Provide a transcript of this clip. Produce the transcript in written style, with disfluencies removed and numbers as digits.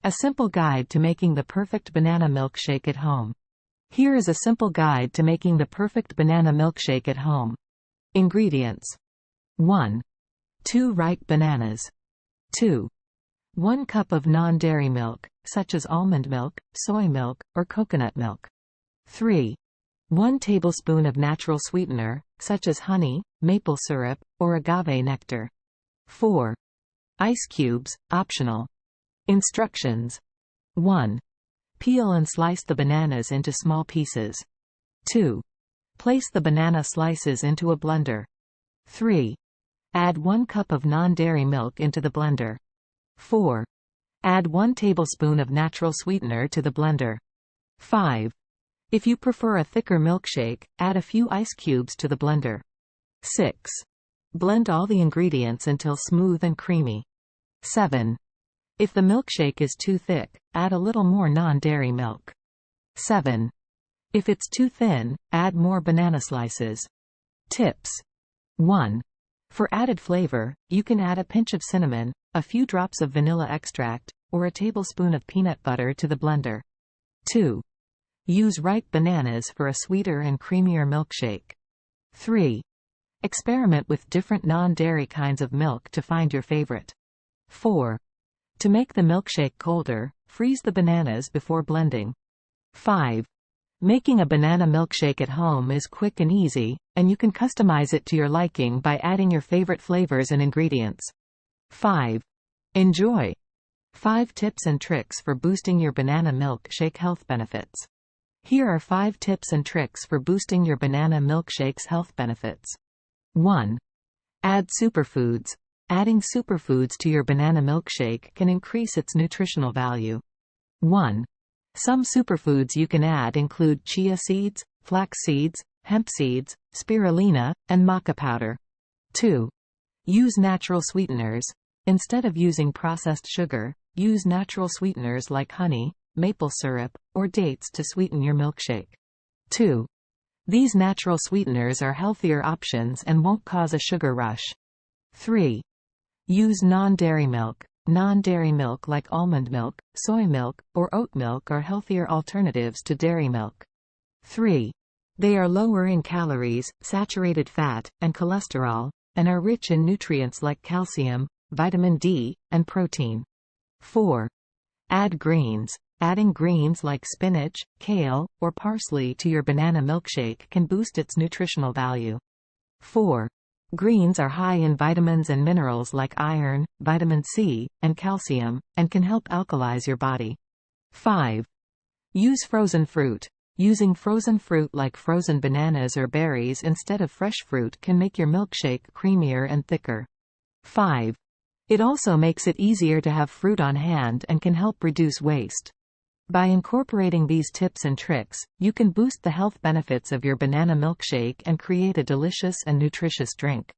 A simple guide to making the perfect banana milkshake at home. Here is a simple guide to making the perfect banana milkshake at home. Ingredients. 1. 2 ripe bananas. 2. 1 cup of non-dairy milk, such as almond milk, soy milk, or coconut milk. 3. 1 tablespoon of natural sweetener, such as honey, maple syrup, or agave nectar. 4. Ice cubes, optional. Instructions. 1. Peel and slice the bananas into small pieces. 2. Place the banana slices into a blender. 3. Add 1 cup of non-dairy milk into the blender. 4. Add 1 tablespoon of natural sweetener to the blender. 5. If you prefer a thicker milkshake, add a few ice cubes to the blender. 6. Blend all the ingredients until smooth and creamy. 7. If the milkshake is too thick, add a little more non-dairy milk. 7. If it's too thin, add more banana slices. Tips. 1. For added flavor, you can add a pinch of cinnamon, a few drops of vanilla extract, or a tablespoon of peanut butter to the blender. 2. Use ripe bananas for a sweeter and creamier milkshake. 3. Experiment with different non-dairy kinds of milk to find your favorite. 4. To make the milkshake colder, freeze the bananas before blending. 5. Making a banana milkshake at home is quick and easy, and you can customize it to your liking by adding your favorite flavors and ingredients. 5. Enjoy! 5 tips and tricks for boosting your banana milkshake health benefits. Here are 5 tips and tricks for boosting your banana milkshake's health benefits. 1. Add superfoods. Adding superfoods to your banana milkshake can increase its nutritional value. 1. Some superfoods you can add include chia seeds, flax seeds, hemp seeds, spirulina, and maca powder. 2. Use natural sweeteners. Instead of using processed sugar, use natural sweeteners like honey, maple syrup, or dates to sweeten your milkshake. 2. These natural sweeteners are healthier options and won't cause a sugar rush. 3. Use non-dairy milk. Non-dairy milk like almond milk, soy milk, or oat milk are healthier alternatives to dairy milk. 3. They are lower in calories, saturated fat, and cholesterol, and are rich in nutrients like calcium, vitamin D, and protein. 4. Add greens. Adding greens like spinach, kale, or parsley to your banana milkshake can boost its nutritional value. 4. Greens are high in vitamins and minerals like iron, vitamin C, and calcium, and can help alkalize your body. 5. Use frozen fruit. Using frozen fruit like frozen bananas or berries instead of fresh fruit can make your milkshake creamier and thicker. 5. It also makes it easier to have fruit on hand and can help reduce waste. By incorporating these tips and tricks, you can boost the health benefits of your banana milkshake and create a delicious and nutritious drink.